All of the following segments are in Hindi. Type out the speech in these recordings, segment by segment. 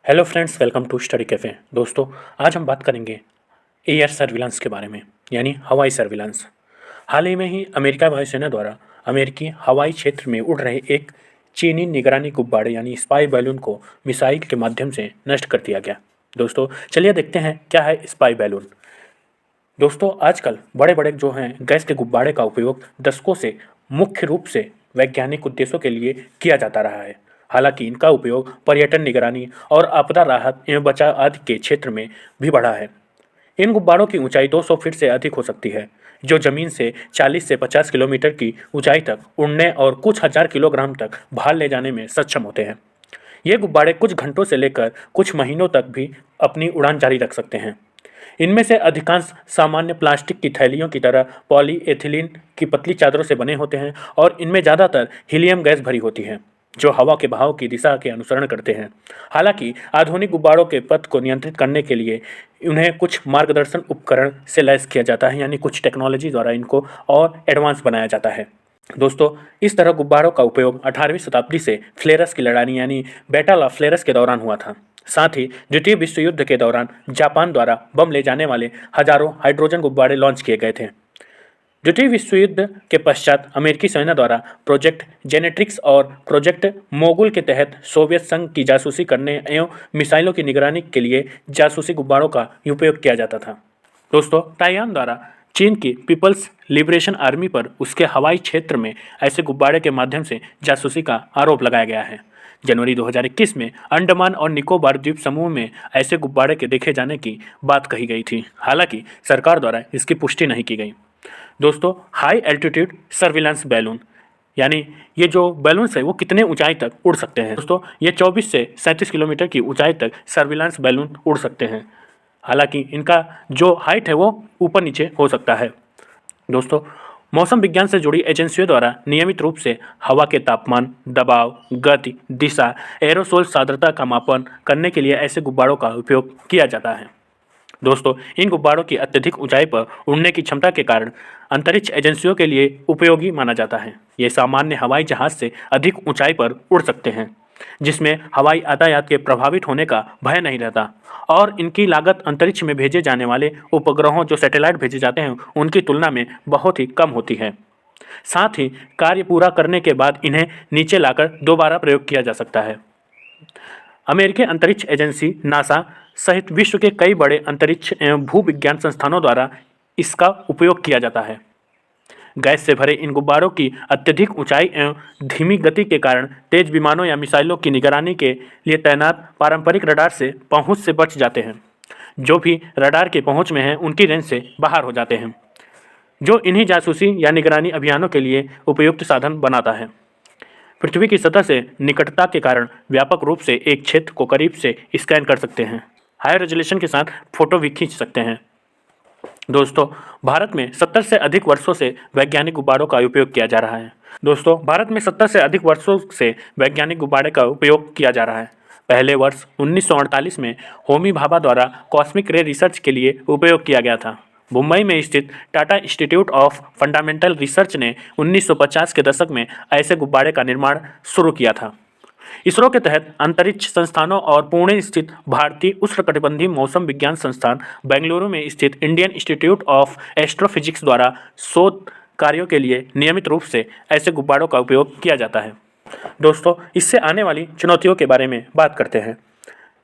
Hello friends, welcome to Study Cafe. दोस्तों, आज हम बात करेंगे एयर सर्विलांस के बारे में, यानी हवाई सर्विलांस। हाल ही में ही अमेरिका वायुसेना द्वारा अमेरिकी हवाई क्षेत्र में उड़ रहे एक चीनी निगरानी गुब्बारे यानी स्पाई बैलून को मिसाइल के माध्यम से नष्ट कर दिया गया। दोस्तों, चलिए देखते हैं क्या है स्पाई बैलून। दोस्तों, आजकल बड़े बड़े जो हैं गैस के गुब्बारे का उपयोग दशकों से मुख्य रूप से वैज्ञानिक उद्देश्यों के लिए किया जाता रहा है। हालांकि इनका उपयोग पर्यटन निगरानी और आपदा राहत एवं बचाव आदि के क्षेत्र में भी बढ़ा है। इन गुब्बारों की ऊंचाई 200 फीट से अधिक हो सकती है, जो जमीन से 40 से 50 किलोमीटर की ऊंचाई तक उड़ने और कुछ हजार किलोग्राम तक भार ले जाने में सक्षम होते हैं। ये गुब्बारे कुछ घंटों से लेकर कुछ महीनों तक भी अपनी उड़ान जारी रख सकते हैं। इनमें से अधिकांश सामान्य प्लास्टिक की थैलियों की तरह पॉलीएथिलीन की पतली चादरों से बने होते हैं और इनमें ज़्यादातर हीलियम गैस भरी होती है, जो हवा के बहाव की दिशा के अनुसरण करते हैं। हालांकि आधुनिक गुब्बारों के पथ को नियंत्रित करने के लिए उन्हें कुछ मार्गदर्शन उपकरण से लैस किया जाता है, यानी कुछ टेक्नोलॉजी द्वारा इनको और एडवांस बनाया जाता है। दोस्तों, इस तरह गुब्बारों का उपयोग 18वीं शताब्दी से फ्लेरस की लड़ाई यानी बैटल ऑफ फ्लेरस के दौरान हुआ था। साथ ही द्वितीय विश्व युद्ध के दौरान जापान द्वारा बम ले जाने वाले हजारों हाइड्रोजन गुब्बारे लॉन्च किए गए थे। द्वितीय विश्व युद्ध के पश्चात अमेरिकी सेना द्वारा प्रोजेक्ट जेनेट्रिक्स और प्रोजेक्ट मोगुल के तहत सोवियत संघ की जासूसी करने एवं मिसाइलों की निगरानी के लिए जासूसी गुब्बारों का उपयोग किया जाता था। दोस्तों, ताइवान द्वारा चीन की पीपल्स लिबरेशन आर्मी पर उसके हवाई क्षेत्र में ऐसे गुब्बारे के माध्यम से जासूसी का आरोप लगाया गया है। जनवरी 2021 में अंडमान और निकोबार द्वीप समूह में ऐसे गुब्बारे के देखे जाने की बात कही गई थी। हालांकि सरकार द्वारा इसकी पुष्टि नहीं की गई। दोस्तों, हाई एल्टीट्यूड सर्विलांस बैलून, यानी ये जो बैलून्स है वो कितने ऊंचाई तक उड़ सकते हैं। दोस्तों, ये 24 से 37 किलोमीटर की ऊंचाई तक सर्विलांस बैलून उड़ सकते हैं। हालांकि इनका जो हाइट है वो ऊपर नीचे हो सकता है। दोस्तों, मौसम विज्ञान से जुड़ी एजेंसियों द्वारा नियमित रूप से हवा के तापमान, दबाव, गति, दिशा, एरोसोल सांद्रता का मापन करने के लिए ऐसे गुब्बारों का उपयोग किया जाता है। दोस्तों, इन गुब्बारों की अत्यधिक ऊंचाई पर उड़ने की क्षमता के कारण अंतरिक्ष एजेंसियों के लिए उपयोगी माना जाता है। ये सामान्य हवाई जहाज से अधिक ऊंचाई पर उड़ सकते हैं, जिसमें हवाई यातायात के प्रभावित होने का भय नहीं रहता और इनकी लागत अंतरिक्ष में भेजे जाने वाले उपग्रहों जो सैटेलाइट भेजे जाते हैं उनकी तुलना में बहुत ही कम होती है। साथ ही कार्य पूरा करने के बाद इन्हें नीचे लाकर दोबारा प्रयोग किया जा सकता है। अमेरिकी अंतरिक्ष एजेंसी नासा सहित विश्व के कई बड़े अंतरिक्ष एवं भूविज्ञान संस्थानों द्वारा इसका उपयोग किया जाता है। गैस से भरे इन गुब्बारों की अत्यधिक ऊंचाई एवं धीमी गति के कारण तेज विमानों या मिसाइलों की निगरानी के लिए तैनात पारंपरिक रडार से पहुंच से बच जाते हैं। जो भी रडार के पहुंच में हैं उनकी रेंज से बाहर हो जाते हैं, जो इन्हीं जासूसी या निगरानी अभियानों के लिए उपयुक्त साधन बनाता है। पृथ्वी की सतह से निकटता के कारण व्यापक रूप से एक क्षेत्र को करीब से स्कैन कर सकते हैं। हाई रेजोल्यूशन के साथ फोटो भी खींच सकते हैं। दोस्तों, भारत में 70 से अधिक वर्षों से वैज्ञानिक गुब्बारों का उपयोग किया जा रहा है। दोस्तों, भारत में 70 से अधिक वर्षों से वैज्ञानिक गुब्बारे का उपयोग किया जा रहा है। पहले वर्ष 1948 में होमी भाभा द्वारा कॉस्मिक रे रिसर्च के लिए उपयोग किया गया था। मुंबई में स्थित Tata institute of fundamental research ने 1950 के दशक में ऐसे गुब्बारे का निर्माण शुरू किया था। इसरो के तहत अंतरिक्ष संस्थानों और पुणे स्थित भारतीय उष्णकटिबंधीय मौसम विज्ञान संस्थान, बेंगलुरु में स्थित इंडियन इंस्टीट्यूट ऑफ एस्ट्रोफिजिक्स द्वारा शोध कार्यों के लिए नियमित रूप से ऐसे गुब्बारों का उपयोग किया जाता है। दोस्तों, इससे आने वाली चुनौतियों के बारे में बात करते हैं।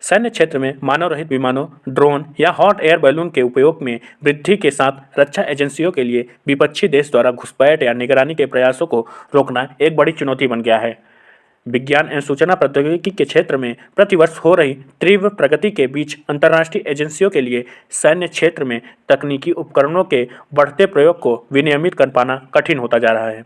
सैन्य क्षेत्र में मानव रहित विमानों, ड्रोन या हॉट एयर बैलून के उपयोग में वृद्धि के साथ रक्षा एजेंसियों के लिए विपक्षी देश द्वारा घुसपैठ या निगरानी के प्रयासों को रोकना एक बड़ी चुनौती बन गया है। विज्ञान एवं सूचना प्रौद्योगिकी के क्षेत्र में प्रतिवर्ष हो रही तीव्र प्रगति के बीच अंतर्राष्ट्रीय एजेंसियों के लिए सैन्य क्षेत्र में तकनीकी उपकरणों के बढ़ते प्रयोग को विनियमित कर पाना कठिन होता जा रहा है।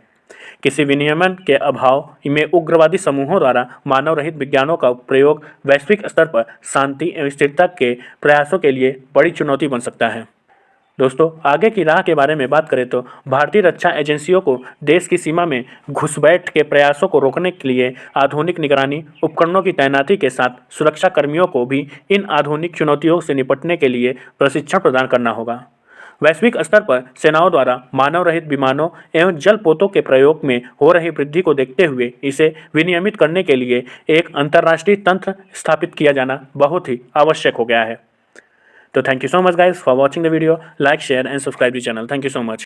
किसी विनियमन के अभाव में उग्रवादी समूहों द्वारा मानव रहित विज्ञानों का प्रयोग वैश्विक स्तर पर शांति एवं स्थिरता के प्रयासों के लिए बड़ी चुनौती बन सकता है। दोस्तों, आगे की राह के बारे में बात करें तो भारतीय रक्षा एजेंसियों को देश की सीमा में घुसपैठ के प्रयासों को रोकने के लिए आधुनिक निगरानी उपकरणों की तैनाती के साथ सुरक्षा कर्मियों को भी इन आधुनिक चुनौतियों से निपटने के लिए प्रशिक्षण प्रदान करना होगा। वैश्विक स्तर पर सेनाओं द्वारा मानव रहित विमानों एवं जलपोतों के प्रयोग में हो रही वृद्धि को देखते हुए इसे विनियमित करने के लिए एक अंतर्राष्ट्रीय तंत्र स्थापित किया जाना बहुत ही आवश्यक हो गया है। तो thank you so much guys for watching the video. Like share and subscribe the channel. Thank you so much.